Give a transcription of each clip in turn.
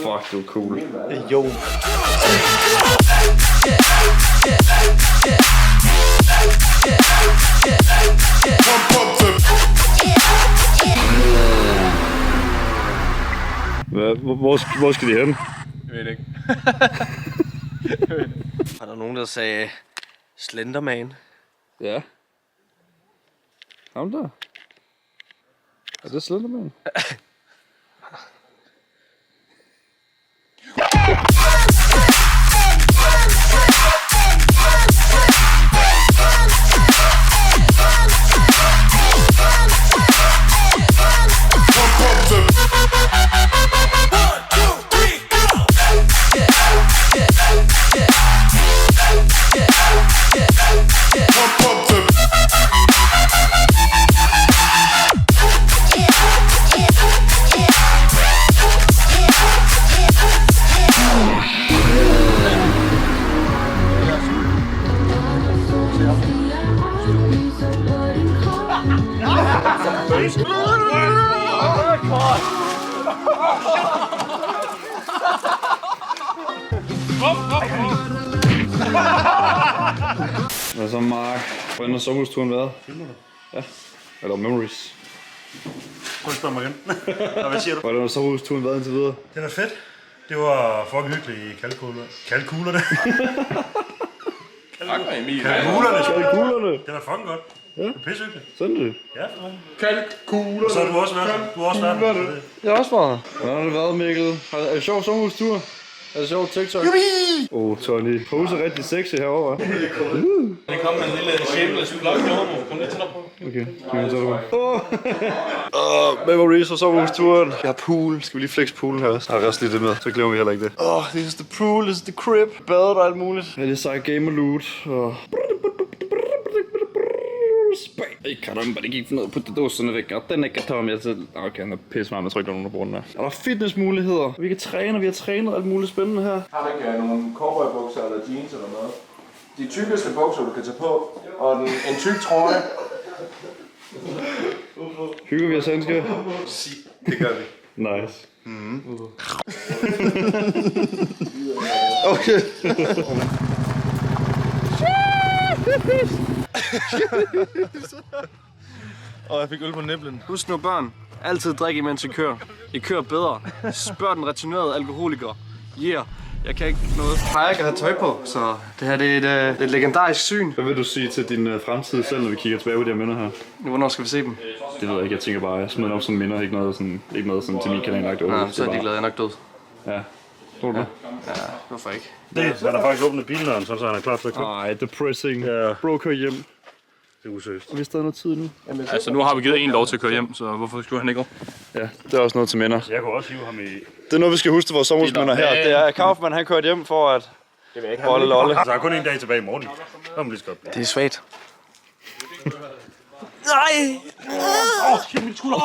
fuck, du er cool. Jo. Hvor skal de hen? Jeg ved ikke. Var der nogen, der sagde Slenderman? Ja. Ham der. Er det Slenderman? Hvad så, Mark? Hvordan har sommerhusturen været? Ja. Eller memories? Prøv at spørge mig igen. Hvad siger du? Hvordan har sommerhusturen været indtil videre? Det er fedt. Det var fucking hyggeligt i kalkulerne. Kalkulerne? Kalkulerne! Det var fucking godt. Ja. Det er pissehyggeligt. Sådan det. Ja, for mig. Kalkulerne! Og så har du også været. Du har også været. Jeg har også været. Hvordan har det været, Mikkel? Er det sjov sommerhustur? Er det sjovt TikTok? Tony. Pose rigtig sexy herovre. Det kom med en lille shameless vlog derovre. Kom lidt tættere på. Okay, kan så det memories og sommerhusturen. Jeg har pool. Skal vi lige flex poolen her også? Har jeg også lige det med, så glemmer vi heller ikke det. This is the pool, this is the crib. Badet og alt muligt. Ja, det er sej gamer loot og... Ei caramba, det gik for noget på det dåserne væk. Og den ikke kan tage med til... Okay, han er pisse meget, men jeg tror ikke, der er nogen, der bruger den her. Er der fitnessmuligheder? Vi kan træne, vi har trænet alt muligt spændende her. Har du ikke nogle cowboybukser eller jeans eller noget? De tykkeste bukser, du kan tage på, og en tyk trøje. Hygger vi os, Hanske? Det gør vi. Nice. Okay. Og jeg fik øl på næblen. Husk nu, børn. Altid drik, imens I kører. I kører bedre. Spørg den returnerede alkoholiker. Yeah. Jeg kan ikke noget. Jeg plejer ikke at have tøj på, så det her det er et legendarisk syn. Hvad vil du sige til din fremtid selv, når vi kigger tilbage på de her minder her? Hvornår skal vi se dem? Det ved jeg ikke. Jeg tænker bare, jeg smider op som minder. Ikke noget sådan til min kanal lagt over. Nej, så er de glade. Jeg er nok død. Ja. Tror du det? Ja, hvorfor ikke? Det er der faktisk åbnet bilerne, så han er klar til at købe. Ej, depressing. Ja. Bro, kør hjem. Det er usøst. Og vi er stadig noget tid nu. Altså, nu har vi givet en lov til at køre hjem, så hvorfor skulle han ikke gå? Ja, det er også noget til minder. Jeg kunne også hive ham i... Det er noget, vi skal huske til vores sommerhusminder her. Det er, at Kaufmann han kørte hjem for at bolle lolle. Så har kun en dag tilbage i morgen. Så må lige skøbt. Det er svagt. Nej! Shit, min skulder!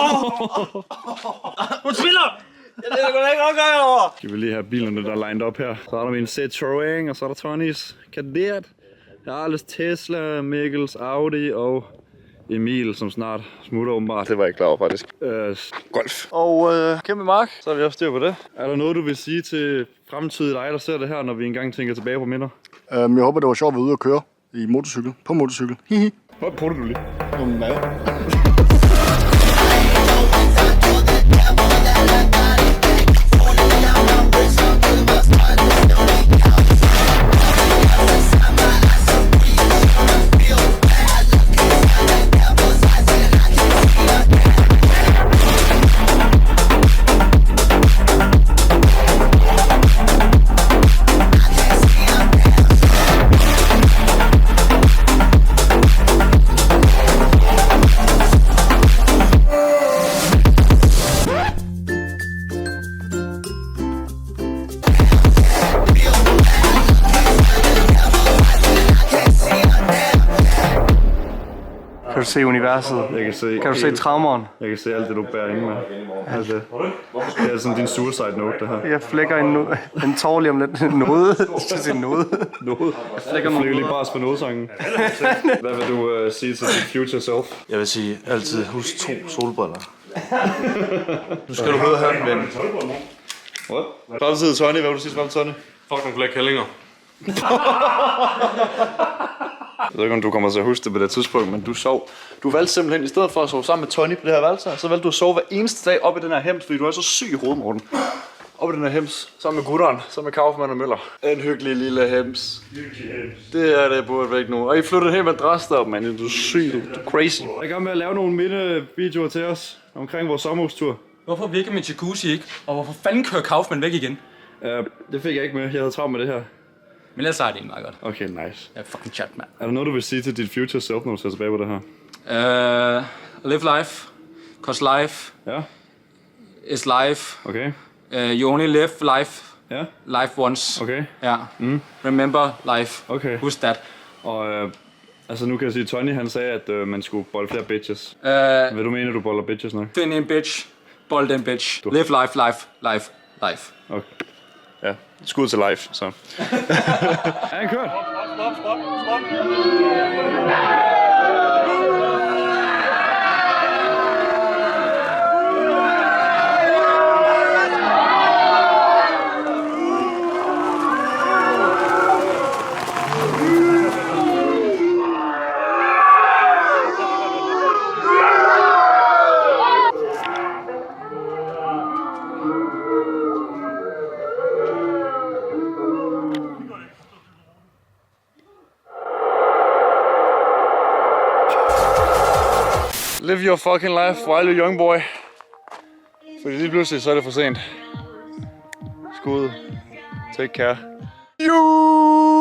Hun spiller! Det er godt ikke omgang over! Skal vi lige have bilerne, der er lined op her. Så er der min Citroën, og så er der Tonys Kadett. Jarles Tesla, Mikkels Audi og Emil, som snart smutter åbenbart. Det var jeg ikke klar over, faktisk. Golf. Og kæmpe Mark, så har vi også styr på det. Er der noget, du vil sige til fremtidige dig, der ser det her, når vi engang tænker tilbage på minder? Jeg håber, det var sjovt at være ude og køre i motorcykel. På motorcykel. Hvor putter du lige? Hvad? Kan du se universet? Jeg kan se, Kan du se traumeren? Jeg kan se alt det, du bærer inde med. Altså, det er sådan din suicide note, det her. Jeg flækker en tår lige om lidt. Noget. Jeg skal sige noget. Noget. Jeg flækker lige bare på nådesangen. Hvad vil du sige til dit future self? Jeg vil sige, altid husk 2 solbriller. Nu skal du høre her, ven. What? Fremtid Tony, hvad vil du sige frem Tony? Fuck nogle flere kællinger. Jeg ved ikke, om du kommer til at huske det på det tidspunkt, men du sov. Du valgte simpelthen, i stedet for at sove sammen med Tony på det her værelse, så valgte du at sove hver eneste dag op i den her hems, fordi du er så syg i hovedet, Morten. Op i den her hems, sammen med gutteren, sammen med Kaufmann og Møller. En hyggelig lille hems. Det er det burde væk nu. Og I flyttede en hel madras derop, man. Du er syg, du er crazy. Jeg er i gang med at lave nogle minde-videoer til os omkring vores sommerhustur. Hvorfor virker min jacuzzi ikke? Og hvorfor fanden kører Kaufmann væk igen? Det fik jeg ikke med. Jeg havde travlt med det her. Men ellers er det egentlig meget godt. Okay, nice. Jeg er fucking chat, mand. Er der noget, du vil sige til dit future self, når du ser tilbage på det her? Live life. Cause life Ja, is life. okay. You only live life. Ja, Life once. okay. Ja. Remember life. Okay. Husk that. Og altså nu kan jeg sige, Tony han sagde, at man skulle bolde flere bitches. Hvad du mener, du boller bitches nok? Find en bitch. Bold den bitch. Live life, life, life, life. Okay. Ja, skud til live, så. Er han kørt? Stop. Live your fucking life while you're young boy. Fordi lige pludselig så er det for sent. Skud. Take care. You.